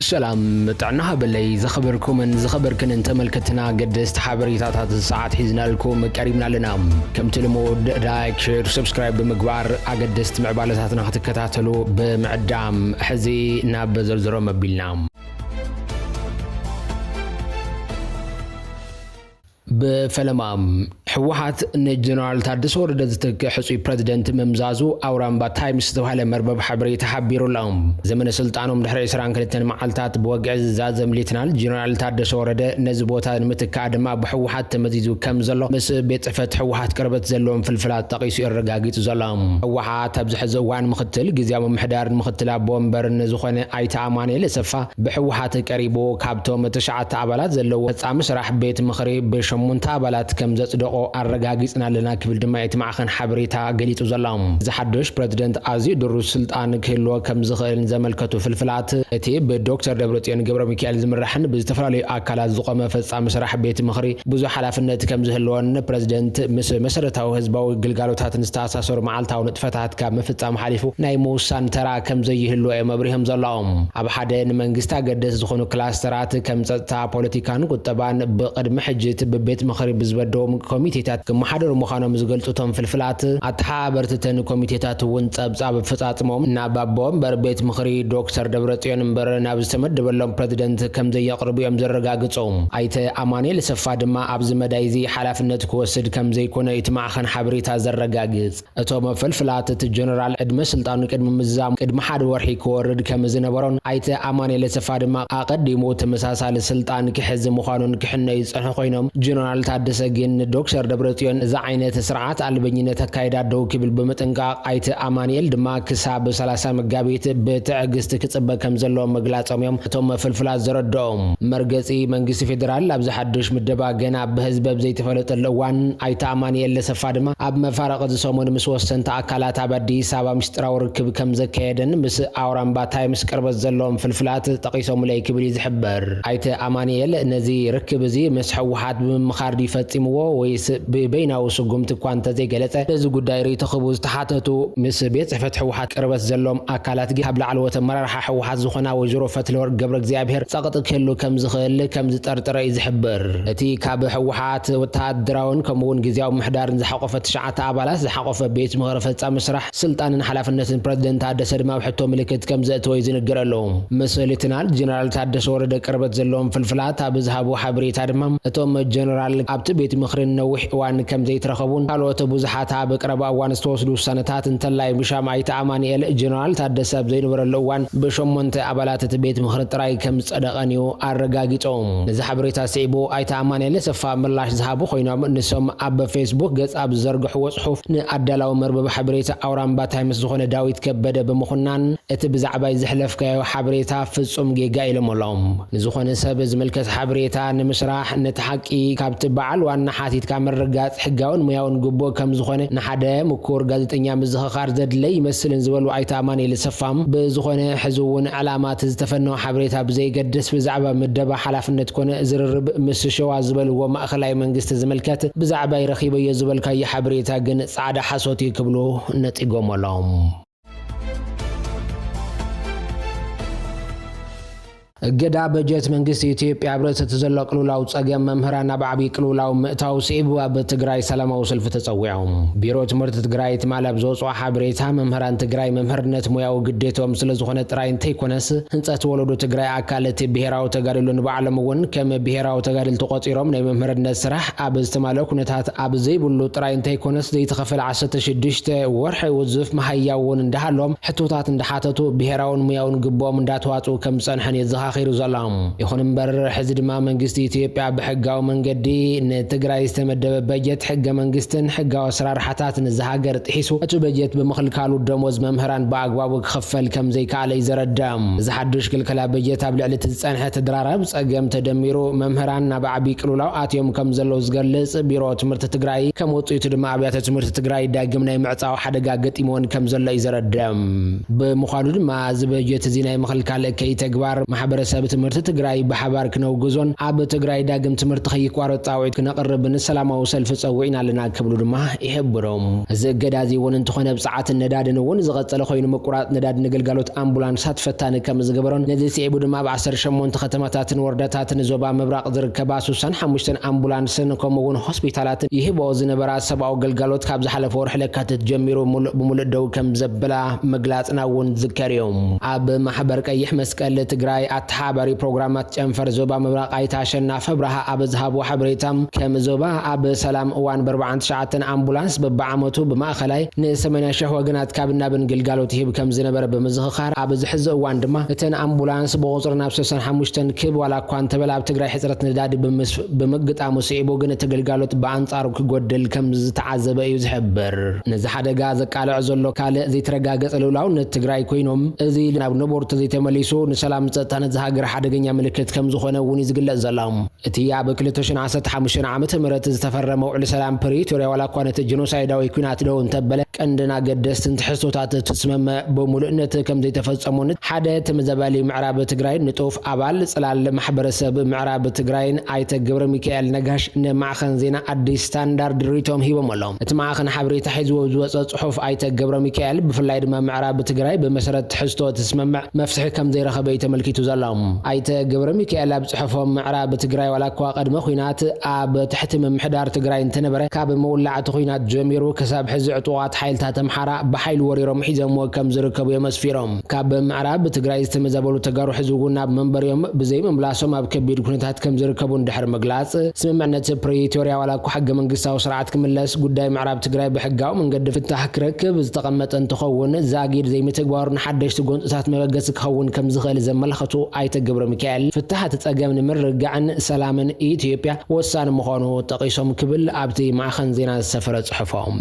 سلام طعناها باللي زخبركم من زخبركن انت ملكتنا قدست حبريتات الساعات حزنا لكم قريبنا لنا كم تلمود لايك شير سبسكرايب بمقبار اقدست معبالتاتنا هتكتاتلو بمعدام حزي ناب زرزرو مبيلنا بفلمام حوحات نجنرال تادس ورد زتك حصي بريزيدنت ممزازو اورامبا تايمز توهله مربب حبري تحبيرو لهم زمن سلطانهم دحر اسران كلتن معلتات بوقع زازم ليتنال جنرال تادس ورد نزبوتا متكادما بحوحات تمزيزو كم زلو مس بيت فتح حوحات قربت زلوم فلفلات تقيسو يرغاغيت زلام حوحات ابز حزوان مختل غزيام محدار مختل بومبر نزخونه ايت اماني لسفا بحوحات قريبو كابتو تشعات ابالات زلو فصام سراح بيت مخري بشمونتا ابالات كم زصدقو أرجعيسنا لنا كبل دمائت معخن حبريتها قليت وزلام زحدش بريزيدنت أزي دروس سلطان كيلو كم زخيل زملكته في الفلات اتي بالدكتور دبرتيان جبر ميكائيل زمرحن بزتفرالي أكلات زقمة فصام مسرح بيت مخري بزو حلافنت كم زهلون بريزيدنت مسرتاو هزباو قلقالوتات نستاساسور معلتاو نتفتحت كم فصام حليفو نايمو سانترا كم زي هلو مبريهم زلام اب حدين منغستا قدس زخونو كلاسترات كم صتا بوليتيكان قطبان بقدم حجت ببيت مخري بزبدوم كوميتيتات كم حدر مخانم زغلطوتهم فلفلات اتحابرتتن كوميتيتات ونصبصاب فصاصمهم نابابوم بربيت مخري دكتور دبرتيان مبر نابز تمدبلهم بريزيدنت كم زي يقربوا يم زرغاغصوم ايت امانيل سفادما ابز مدايزي حلافنت كوسد كم زي كونه يتمعخن حبريتا زرغاغص اتوم فلفلات جنرال ادم سلطان قدم مزام قدم حد ورحي كورد كم زنبرون ايت امانيل سفادما اقدمو تمساسال سلطان كحز مخانون كحنه يصح خوينم جنرال تادس جن دكتور دبرتيان اذا عينت سرعات البنينه تكايدا دو كبل بمطنقا ايت امانيل دما كساب 30 مغابيت بتعغست كصبه كم زلو مغلاصوم توم فلفلات زردوم مرغصي منግስት ፌደራል ابز حدش مدبا ገና بهزب بزي تفلطلوان ايت امانيل لسفادما اب مفارق زسومون مسوسنت አካላት አበዲስ አባ ምስጥራው ርክብ ከም ዘካየደን ምስ አውራምባ ታይምስ ቅርበት ዘሎም ፍልፍላት ጠቂሶም ላይ ክብል ይዝሕበር አይተ አማኒኤል ነዚ ርክብ እዚ መስሐውሃት በመኻርዲ ፈጽምዎ ወይስ በበይናው ስጉምት ኳንተ ዘይገለጸ ለዚ ጉዳይ ሪ ተخبوዝ ተሓተቱ ምስ ቤት ጽሕፈት ሕውሃት ቅርበት ዘሎም አካላት ጊሃብ ለዓልወተ መራርሓ ሕውሃት ዝኾና ወጅሮ ፈትለወርቅ ገብረ እግዚአብሔር ጸቅጥ ከሉ ከም ዝኽእል ከም ዝጠርጥረ ይዝሕበር እቲ ካብ ሕውሃት ወታደራውን ከምውን ግዚያው ምሕዳርን ዝሐቆፈ 9 አባላት ዝሐቆፈ ቤት ምኽሪ ፈጻሚ ስራሕ ስልጣንን ሓላፍነትን ፕሬዝዳንት ታደሰ ድማ ብሕቶ ምልክት ከም ዘእተወ ይዝንገረሎም መስሊትናል ጀነራል ታደሰ ወረደ ቅርበት ዘሎም ፍልፍላት ኣብዝሃቡ ሓበሬታ ድማ እቶም ጀነራል ኣብቲ ቤት ምኽሪ ነውሕ እዋን ከም ዘይትረኸቡን ካልኦት ብዙሓት ኣብ ቅረባ እዋን ዝተወስዱ ውሳነታት እንተላይ ብሻማይ ተኣማኒኤል ጀነራል ታደሰ ዘይነበረሉ እዋን ብሸሞንተ አባላት እቲ ቤት ምኽሪ ጥራይ ከም ጸደቐኒዩ ኣረጋጊጾም እዚ ሓበሬታ ሲዕቡ ኣይተ ኣማኒኤል ሰፋ ምላሽ ዝሃቡ ኮይኖም ንሶም ኣብ ፌስቡክ ገጽ ኣብ ዘርግሕዎ ጽሑፍ ንኣዳላው መርበብ ሓበሬታ አውራምባ ታይምስ ዝኾነ ዳዊት ከበደ ብምኹናን እቲ ብዛዕባ ዝሕለፍካዮ ሓበሬታ ፍጹም ጌጋ ኢሎሞሎም ንዝኾነ ሰብ ዝምልከት ሓበሬታ ንምስራሕ ነተሓቂ ካብቲ በዓል ዋና ሓቲትካ መረጋጽ ሕጋውን ሙያውን ግቦ ከም ዝኾነ ንሓደ ምኩር ጋዜጠኛ ምዝኽኻር ዘድለይ ይመስልን ዝበሉ ኣይተ ኣማኒኤል ሰፋም ብዝኾነ ሕዝውን ዕላማት ዝተፈነው ሓበሬታ ብዘይገድስ ብዛዕባ ምደባ ሓላፍነት ኮነ ዝርርብ ምስ ሸዋ ዝበልዎ ማእኸላይ መንግስቲ ዝምልከት ብዛዕባ ይረኺበዮ ዝበልካዮ ሓበሬታ ግን ጻዕዳ ሓሶት ይክብሉ ነጢጎመሎም ገዳ በጀት መንግስት ኢትዮጵያ ብረት ተዘለቅሉላው ጸገም መምህራን አባቢ ቅሉላው ምእታው ሲቡ በትግራይ ሰላማው ሰልፍ ተጸውዐው ቢሮ ትምህርት ትግራይ ተማላብ ዘውጽዋ ሓበሬታ መምህራን ትግራይ መምህርነት ሙያው ግዴቶም ስለዝኾነ ጥራይ እንተ ይኮነስ ህንጸት ወለዶ ትግራይ አካለት ብሔራው ተጋድሎን በዓለም ወን ከም ብሔራው ተጋድል ተቆጢሮም ናይ መምህርነት ስራሕ ኣብ ዝተማለው ኩነታት ኣብ ዘይብሉ ጥራይ እንተ ይኮነስ ዘይተኸፈለ 16 ወርሒ ውዝፍ መሃያውን እንዳሃሎም ሕቶታት እንዳሓተቱ ብሔራውን ሙያውን ግቦም እንዳተዋጹ ከም ጸንሐን خير زلام يخون مبر حزب ما منجست إثيوبيا بحجة ومنجدي نتجرى يستمد بجت حجة منجستن حجة وأسرار حتات الزهاجر تحسوا أتو بجت بمخل كالو الدموز ممهران باقوا وخفل كم زي كالي زر الدم زحدش كل كلا بجت قبل على تتسان حتى درارب أجم تدميرو ممهران نبعبي كلو آتيوم كم زلوز جلس بيرو تمرت تجرى كم وطيت دماء بيات تمرت تجرى داجمنا معطى وحدا جاجت إيمون كم زل يزر الدم بمخالود ما زبجت زينة مخل كالي كي تجبر محبر ማሕበረሰብ ትምህርቲ ትግራይ በሓባር ክነውግዞን ኣብ ትግራይ ዳግም ትምህርቲ ከይቋረጽ ጻውዒት ክነቅርብን ሰላማዊ ሰልፊ ጸውዒና ኣለና ክብሉ ድማ ይሕብሮም እዚ ገዳዚ እውን እንትኾነ ብሰዓት ነዳድን እውን ዝቐጸለ ኮይኑ ምቁራጽ ነዳድ ንግልጋሎት ኣምቡላንሳት ፈታኒ ከም ዝገበሮን ነዚ ሲዒቡ ድማ ብ18 ከተማታትን ወረዳታትን ዞባ ምብራቕ ዝርከባ 65 ኣምቡላንስን ከምኡውን ሆስፒታላትን ይህቦ ዝነበራ ሰብኣዊ ግልጋሎት ካብ ዝሓለፈ ወርሒ ለካቲት ጀሚሩ ብሙሉእ ደው ከም ዘበላ መግላጽና እውን ዝከርዮም ኣብ ማሕበር ቀይሕ መስቀል ትግራይ ኣተሓባሪ ፕሮግራማት ጨንፈር ዞባ ምብራቕ ኣይታሸና ፈብራሃ ኣብ ዝሃቦ ሓበሬታም ከም ዞባ ኣብ ሰላም እዋን ብ49 ኣምቡላንስ በብዓመቱ ብማእኸላይ ን80,000 ወገናት ካብ ናብን ግልጋሎት ይህብ ከም ዝነበረ ብምዝኽኻር ኣብ ዝሕዚ እዋን ድማ እተን ኣምቡላንስ ብቁፅር ናብ 35 ክብ ዋላ እኳ እንተበላ ኣብ ትግራይ ሕፅረት ነዳዲ ብምግጣሙ ሲዒቡ ግን እቲ ግልጋሎት ብኣንጻሩ ክጎድል ከም ዝተዓዘበ እዩ ዝሕብር ነዚ ሓደጋ ዘቃልዕ ዘሎ ካልእ ዘይተረጋገፀ ልውላውነት ትግራይ ኮይኖም እዚ ናብ ነበርቱ ዘይተመሊሱ ንሰላም ጸጥታን ዝሃገር ሓደገኛ ምልክት ከም ዝኾነ እውን ይዝግለጽ ዘሎ እቲ ኣብ 2015 ዓመተ ምህረት ዝተፈረመ ውዕል ሰላም ፕሪቶሪያ ዋላ እኳ ነቲ ጀኖሳይዳዊ ኩናት ደው እንተበለ ቀንድና ገደስትን ትሕዝቶታት ትስምምዕ ብምሉእነት ከም ዘይተፈጸሙን ሓደ ተመዛባሊ ምዕራብ ትግራይ ንጡፍ ኣባል ጽላል ማሕበረሰብ ምዕራብ ትግራይን ኣይተ ገብረ ሚካኤል ነጋሽ ንማዕኸን ዜና ኣዲስ ስታንዳርድ ሪቶም ሂቦም ኣሎም እቲ ማዕኸን ሓበሬታ ሒዙ ዝወፀ ጽሑፍ ኣይተ ገብረ ሚካኤል ብፍላይ ድማ ምዕራብ ትግራይ ብመሰረት ትሕዝቶ ትስምምዕ መፍትሒ ከም ዘይረኸበ ተመልኪቱ ዘሎም ኣይተ ገብረ ሚካኤል ኣብ ጽሑፎም ምዕራብ ትግራይ ዋላ እኳ ቀድመ ኩናት ኣብ ትሕቲ ምምሕዳር ትግራይ እንተነበረ ካብ መውላዕቲ ኩናት ጀሚሩ ክሳብ ሕዚ ዕጡቓት ሓይልታት ኣምሓራ ብሓይሊ ወሪሮም ሒዘምዎ ከም ዝርከቡ የመስፊሮም ካብ ምዕራብ ትግራይ ዝተመዛበሉ ተጋሩ ሕዚ እውን ናብ መንበሪኦም ብዘይ ምምላሶም ኣብ ከቢድ ኩነታት ከም ዝርከቡ እንድሕር ምግላጽ ስምምዕነት ፕሪቶሪያ ዋላ እኳ ሕገ መንግስታዊ ስርዓት ክምለስ ጉዳይ ምዕራብ ትግራይ ብሕጋዊ መንገዲ ፍታሕ ክረክብ ዝተቐመጠ እንትኸውን ዛጊድ ዘይምትግባሩን ሓደሽቲ ጎንፅታት መበገሲ ክኸውን ከም ዝኽእል ዘመላኽቱ ኣይተ ገብረ ሚካኤል ፍታሕ ተጸገም ንምርግጋዕን ሰላምን ኢትዮጵያ ወሳኒ ምዃኑ ጠቒሶም ክብል ኣብቲ ማዕኸን ዜና ዝሰፈረ ጽሑፎም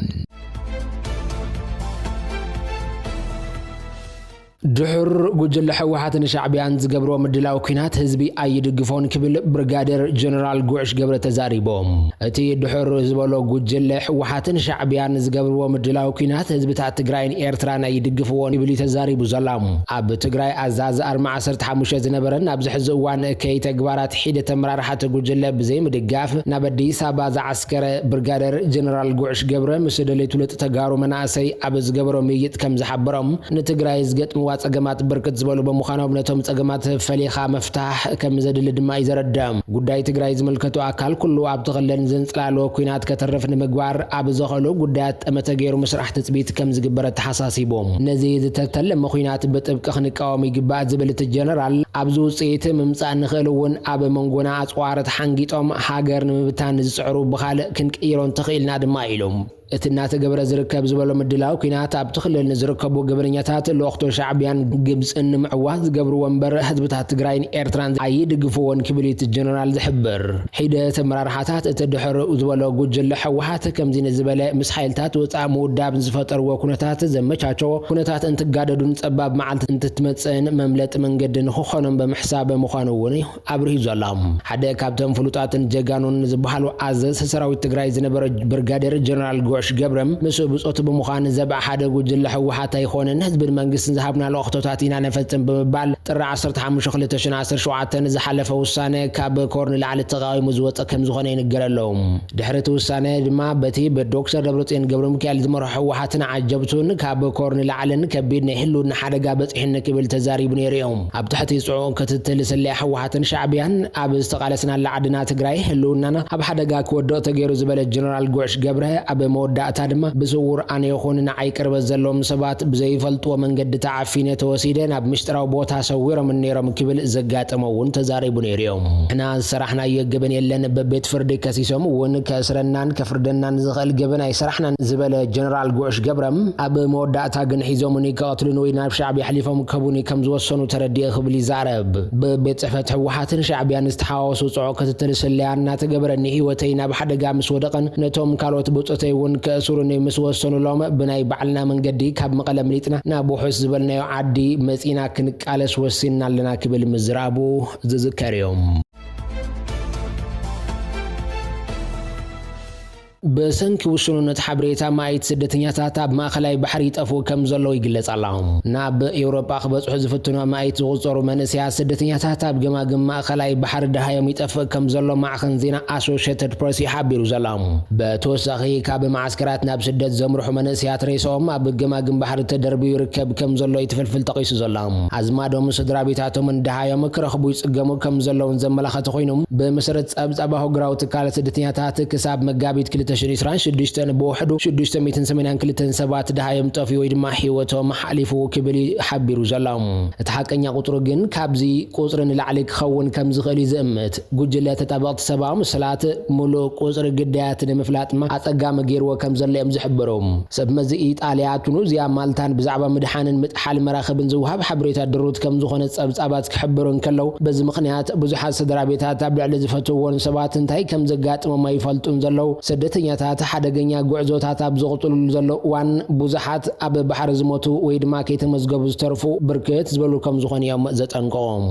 ድሕር ጉጅለ ሕወሓትን ሻዕቢያን ዝገብሮ ምድላው ኩናት ህዝቢ ኣይድግፎን ክብል ብርጋዴር ጀነራል ጉዕሽ ገብረ ተዛሪቦም እቲ ድሕር ዝበሎ ጉጅለ ሕወሓትን ሻዕቢያን ዝገብርዎ ምድላው ኩናት ህዝብታት ትግራይን ኤርትራን ኣይድግፍዎን ይብል ተዛሪቡ ዘላሙ ኣብ ትግራይ ኣዛዝ 45 ዝነበረን ኣብ ዝሕዚ እዋን ከይ ተግባራት ሒደት ኣመራርሓ ጉጅለ ብዘይ ምድጋፍ ናብ ኣዲስ ኣበባ ዝዓስከረ ብርጋዴር ጀነራል ጉዕሽ ገብረ ምስ ደሌቱ ተጋሩ መናእሰይ ኣብ ዝገበሮ ምይጥ ከም ዝሓበሮም ንትግራይ ዝገጥምዋ ጸገማት ብርክት ዝበሉ በመዃኖም ነቶም ጸገማት ፈሊኻ መፍታሕ ከም ዘድሊ ድማ ይዘረዳም ጉዳይ ትግራይ ዝምልከቱ ኣካል ኩሉ ኣብ ተኸለን ዘንጽላሎ ኩናት ከተረፍ ንምግባር ኣብ ዘኸሉ ጉዳያት ጠመተ ገይሩ መስራሕ ትጽቢት ከም ዝግበረ ተሓሳሲቦም ነዚ ዝተተለመ ኩናት ብጥብቂ ክንቃወም ይግባእ ዝብል እቲ ጀነራል ኣብዚ ውጽኢት ምምጻእ ንኽእል እውን ኣብ መንጎና ኣጽዋረት ሓንጊጦም ሃገር ንምብታን ዝጽዕሩ ብኻልእ ክንቅይሮን ተኽኢልና ድማ ኢሎም እቲ እናተገበረ ዝርከብ ዝበሎ ምድላው ኩናት ኣብ ትኽልል ዝርከቡ ገበነኛታት ለወቕቱ ሻዕቢያን ግብፅን ንምዕዋዝ ዝገብሩ ወንበር ህዝብታት ትግራይን ኤርትራን ኣይድግፍዎን ክብል እቲ ጀነራል ዝሕብር ሒደት ኣመራርሓታት እቲ ድሕር ዝበሎ ጉጅለ ሕወሓት ከምዚ ንዝበለ ምስ ሓይልታት ወፃእ ምውዳብ ዝፈጠርዎ ኩነታት ዘመቻቸዎ ኩነታት እንትጋደዱን ጸባብ መዓልቲ እንትትመጽእን መምለጥ መንገዲ ንክኾኖም ብምሕሳብ ምዃኑ እውን ኣብርሂ ዘሎም ሓደ ካብቶም ፍሉጣትን ጀጋኑን ዝበሃሉ ኣዘዝ ሰራዊት ትግራይ ዝነበረ ብርጋዴር ጀነራል ጉዕሽ ገብረም ምስ ብጾት ብምዃን ዘብዓ ሓደ ጉጅለ ሕወሓት ኣይኮነን ህዝብን መንግስትን ዝሃብና ለወቕቶታት ኢና ነፈጽም ብምባል ጥሪ 15 2017 ዝሓለፈ ውሳነ ካብ ኮርን ላዕሊ ተቃዊሙ ዝወፀ ከም ዝኾነ ይንገረሎም ድሕሪ እቲ ውሳነ ድማ በቲ ብዶክተር ደብረጽዮን ገብረ ሚካኤል ዝመርሖ ሕወሓትን ዓጀብቱን ካብ ኮርን ላዕልን ከቢድ ናይ ህልውና ሓደጋ በፂሕን ክብል ተዛሪቡ ነይሮም ኣብ ትሕቲ ጽዑቕ ክትትል ሰላይ ሕወሓትን ሻዕቢያን ኣብ ዝተቃለስና ዓድና ትግራይ ህልውናና ኣብ ሓደጋ ክወድቕ ተገይሩ ዝበለ ጀነራል ጉዕሽ ገብረ ኣብ መወዳእታ ድማ ብስውር ኣነ ይኹን ንዓይ ቅርበት ዘሎም ሰባት ብዘይፈልጥዎ መንገዲ ተዓፊነ ተወሲደ ናብ ምስጢራዊ ቦታ ሰዊሮም ነይሮም ክብል ዘጋጠመው እውን ተዛሪቡ ነይሮም ሕና ሰራሕናዮ ገበን የለን በቤት ፍርዲ ከሲሶም እውን ከእስረናን ከፍርደናን ዝኽእል ገበን ኣይሰራሕናን ዝበለ ጀነራል ጉዕሽ ገብረም ኣብ መወዳእታ ግን ሒዞሙኒ ከቐትሉን ወይ ናብ ሻዕቢያ ሓሊፎም ከቡኒ ከም ዝወሰኑ ተረዲእ ክብል ይዛረብ በቤት ጽሕፈት ሕወሓትን ሻዕቢያን ዝተሓዋወሱ ጽዑቕ ክትትል ሰላያና ተገበረኒ ህይወተይ ናብ ሓደጋ ምስ ወደቐን ነቶም ካልኦት ብጾተይ እውን ከእስሩኒ ምስ ወሰኑሎም ብናይ ባዕልና መንገዲ ካብ መቐለ ምሊጥና ናብ ውሑስ ዝበልናዮ ዓዲ መጺና ክንቃለስ ወሲንና ኣለና ክብል ምዝራቡ ዝዝከር እዮም በሰንኪ ውስኑነት ሓበሬታ ማይት ስደተኛታት ኣብ ማእከላይ ባሕሪ ይጠፍኡ ከም ዘለዉ ይግለጽ ኣሎ ናብ ኤውሮጳ ክበጽሑ ዝፍትኑ ማይት ዝቑጸሩ መንእሰያት ስደተኛታት ኣብ ገማግም ማእከላይ ባሕሪ ደሃዮም ይጠፍእ ከም ዘሎ ማዕኸን ዜና ኣሶሽየትድ ፕሬስ ሓቢሩ ዘሎ በተወሳኺ ካብ ማዓስከራት ናብ ስደት ዘምርሑ መንእሰያት ሬሶም ኣብ ገማግም ባሕሪ ተደርቢዩ ይርከብ ከም ዘሎ ይትፍልፍል ጠቂሱ ዘሎ ኣዝማዶም ስድራ ቤታቶምን ደሃዮም ክረኽቡ ይጽገሙ ከም ዘለውን ዘመላኽት ኮይኖም በመሰረት ጸብጻባ ህግራዊ ትካል ስደተኛታት ክሳብ መጋቢት 2026 በውሕዱ 682 ሰባት ደሃዮም ጠፍዩ ወይ ድማ ህይወቶም ሓሊፉ ክብል ሓቢሩ ዘሎ እቲ ሓቀኛ ቁጥሩ ግን ካብዚ ቁጽሪ ንላዕሊ ክኸውን ከም ዝኽእል ዝእምት ጉጅለ ተጣበቕቲ ሰብኣዊ ምስላት ሙሉእ ቁጽሪ ግዳያት ንምፍላጥ ኣጸጋሚ ገይርዎ ከም ዘሎ እዮም ዝሕብሩ ሰብ መዚ ኢጣልያ ቱኒዝያ ማልታን ብዛዕባ ምድሓንን ምጥሓል መራኸብን ዝውሃብ ሓበሬታ ድሩት ከም ዝኾነ ጸብጻባት ክሕብሩ እንከለው በዚ ምኽንያት ብዙሓት ስድራ ቤታት ኣብ ልዕሊ ዝፈትውዎን ሰባት እንታይ ከም ዘጋጥሞም ይፈልጡን ዘለው ስደተኛታት ሓደገኛ ጉዕዞታት ኣብ ዝቕጥሉሉ ዘሎ እዋን ብዙሓት ኣብ ባሕሪ ዝሞቱ ወይ ድማ ከይተመዝገቡ ዝተርፉ ብርክት ዝበሉ ከም ዝኾኑ እዮም ዘጠንቀቖም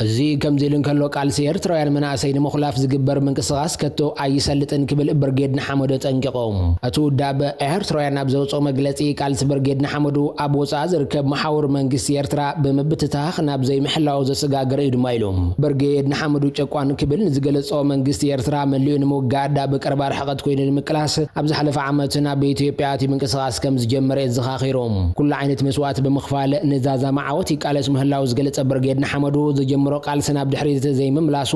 እዚ ከምዚ ኢሉ እንከሎ ቃልሲ ኤርትራውያን መናእሰይ ንምኽላፍ ዝግበር ምንቅስቓስ ከቶ ኣይሰልጥን ክብል ብርጌድ ንሓመዱ ጠንቂቖም እቲ ውዳብ ኤርትራውያን ኣብ ዘውፅኦ መግለጺ ቃልሲ ብርጌድ ንሓመዱ ኣብ ወፃኢ ዝርከብ መሓውር መንግስቲ ኤርትራ ብምብትታኽ ናብ ዘይምሕላው ዘሰጋገረ እዩ ድማ ኢሎም ብርጌድ ንሓመዱ ጨቋን ክብል ንዝገለጾ መንግስቲ ኤርትራ መሊኡ ንምውጋድ ኣብ ቀረባ ርሕቐት ኮይኑ ንምቅላስ ኣብ ዝሓለፈ ዓመት ናብ ኢትዮጵያ እቲ ምንቅስቓስ ከም ዝጀመረ ዘኻኺሮም ኩሉ ዓይነት መስዋዕት ብምኽፋል ንዛዛ ማዓወት ይቃለስ ምህላው ዝገለጸ ብርጌድ ንሓመዱ ዝጀመሮ ቃልሲ ናብ ድሕሪት ዘይምምላሱ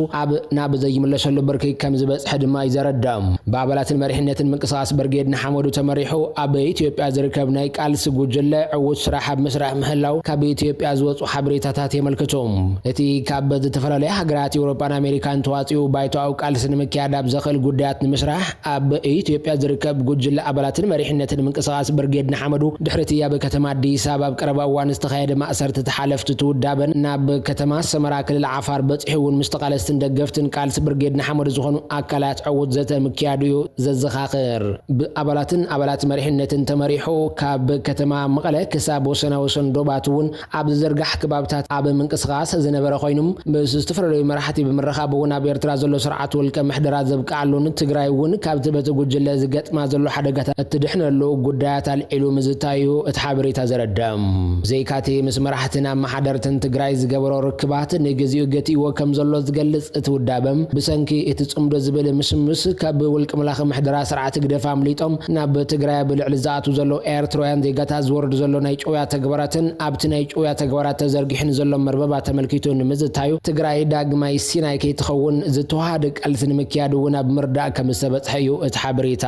ናብ ዘይምለሰሉ ብርኪ ከም ዝበጽሐ ድማ ይዘረዳም ብኣባላትን መሪሕነትን ምንቅስቓስ ብርጌድ ንሓመዱ ተመሪሑ ኣብ ኢትዮጵያ ዝርከብ ናይ ቃልሲ ጉጅለ ዕዉት ስራሕ ኣብ ምስራሕ ምህላው ካብ ኢትዮጵያ ዝወጹ ሓበሬታታት የመልክቶም እቲ ካብ ዝተፈላለዩ ሃገራት ኤውሮፓን ኣሜሪካን ተዋፂኡ ባይቶኣዊ ቃልሲ ንምክያድ ኣብ ዘኽእል ጉዳያት ንምስራሕ ኣብ ኢትዮጵያ ዝርከብ ጉጅለ ኣባላትን መሪሕነትን ምንቅስቓስ ብርጌድ ንሓመዱ ድሕሪት ኣብ ከተማ አዲስ አበባ ቀረባ እዋን ዝተኻየደ ማእሰርቲ ተሓለፍቲ ትውዳበን ናብ ከተማ ሰመራ ክልል ዓፋር በጽሕውን ምስተቃለስትን ደገፍትን ቃልሲ ብርጌድ ንሓመዱ ዝኾኑ ኣካላት ዕዉት ዘተ ምክያድ እዩ ዘዘኻኽር ብኣባላት መሪሕነትን ተመሪሑ ካብ ከተማ መቐለ ክሳብ ወሰን ዶባት እውን ኣብ ዝዘርጋሕ ክባብታት ኣብ ምንቅስቓስ ዝነበረ ኮይኖም ብዝተፈላለዩ መራሕቲ ብምርኻብ እውን ኣብ ኤርትራ ዘሎ ስርዓት ውልቀ ምሕደራ ዘብቃሉን ትግራይ እውን ካብቲ በቲ ጉጅለ ዝገጥማ ዘሎ ሓደጋታት እትድሕነሉ ጉዳያት ኣልዒሉ ምዝታዩ እቲ ሓበሬታ ዘረዳም ዘይካቲ ምስ መራሕትን ኣመሓደርትን ትግራይ ዝገበሮ ርክባት ንግዚኡ ገቲእዎ ከም ዘሎ ዝገልጽ እቲ ውዳበም ብሰንኪ እቲ ጽምዶ ዝብል ምስምስ ካብ ውልቀ መላኽ ምሕደራ ስርዓት ግደፋ ኣምሊጦም ናብ ትግራይ ብልዕሊ ዝኣቱ ዘሎ ኤርትራውያን ዜጋታት ዝወርዱ ዘሎ ናይ ጮያ ተግባራትን ኣብቲ ናይ ጮያ ተግባራት ተዘርጊሕን ዘሎ መርበባት ተመልኪቱ ንምዝታዩ ትግራይ ዳግማይ ሲናይ ከይትኸውን ዝተዋሃደ ቃልሲ ንምክያድ እውን ኣብ ምርዳእ ከም ዝተበጽሐ እዩ እቲ ሓበሬታ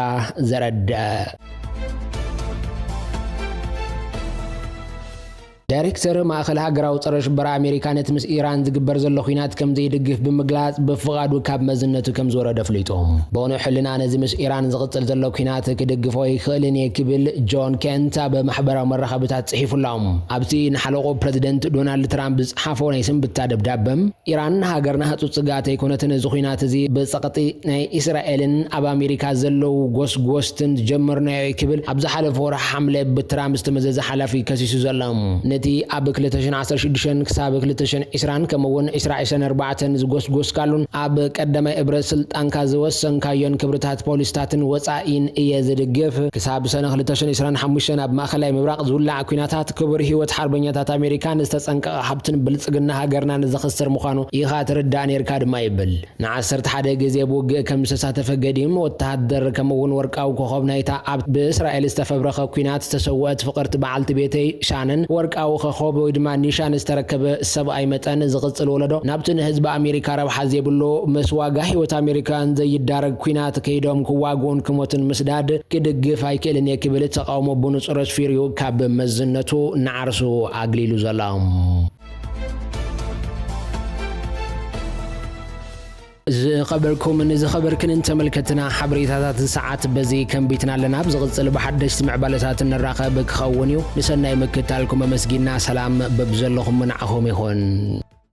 ዘረድእ ዳይሬክተር ማእከል ሃገራዊ ፀረ ሽበራ ኣሜሪካነት ምስ ኢራን ዝግበር ዘሎ ኩናት ከም ዘይድግፍ ብምግላጽ ብፍቓዱ ካብ መዝነቱ ከም ዝወረደ ፍሊጦም በእውኑ ሕልና ነዚ ምስ ኢራን ዝቕጽል ዘሎ ኩናት ክድግፎ ይኽእልን ክብል ጆን ኬንት ኣብ ማሕበራዊ መራኸቢታት ጽሒፉሎም ኣብቲ ንሓለቆ ፕረዚደንት ዶናልድ ትራምፕ ዝጸሓፎ ናይ ስንብታ ደብዳበም ኢራን ሃገርና ህጹጽ ስጋት ኣይኮነትን እዚ ኩናት እዚ ብጸቕጢ ናይ እስራኤልን ኣብ ኣሜሪካ ዘለው ጎስጎስትን ጀመርናዮ ክብል ኣብ ዝሓለፈ ወርሒ ሐምለ ብትራምፕ ዝተመዘዘ ሓላፊ ከሲሱ ዘሎም ነቲ ኣብ 2016 ክሳብ 2020 ከምውን 24 ዝጎስጎስ ካሉን ኣብ ቀዳማይ እብረት ስልጣንካ ዝወሰንካዮን ክብርታት ፖሊስታትን ወጻኢን እየ ዝድግፍ ክሳብ ሰነ 2025 ኣብ ማእከላይ ምብራቕ ዝውላዕ ኩናታት ክቡር ህይወት ሓርበኛታት ኣሜሪካን ዝተጸንቀቐ ሃብትን ብልጽግና ሃገርና ንዝኽስር ምዃኑ ኢኻ ትርዳእ ነርካ ድማ ይብል ን11 ግዜ ብውግእ ከም ዝተሳተፈ ገዲም ወተሃደር ከምውን ወርቃዊ ኮኸብ ናይታ ኣብ ብእስራኤል ዝተፈብረኸ ኩናት ዝተሰውአት ፍቕርቲ በዓልቲ ቤተይ ሻነን ወርቃዊ ኮኸብ ወይ ድማ ኒሻን ዝተረከበ ሰብኣይ መጠን ዝቕጽል ወለዶ ናብቲ ንህዝቢ ኣሜሪካ ረብሓ ዘይብሎ ምስ ዋጋ ህይወት ኣሜሪካን ዘይዳረግ ኩናት ከይዶም ክዋግኡን ክሞትን ምስዳድ ክድግፍ ኣይክእልን ክብል ተቃውሞ ብንጹር ኣስፊርዩ ካብ መዝነቱ ንዓርሱ ኣግሊሉ ዘሎ ዝኸበርኩም ንዝኸበርክን ተመልከትና ሓበሬታታት ሰዓት በዚ ከንቢትና ለና ብዝቕጽል ብሓደሽቲ ምዕባለታት ንራኸብ ክኸውን እዩ ንሰናይ ምክታልኩም መስጊና ሰላም በብዘለኹም ንዓኹም ይኹን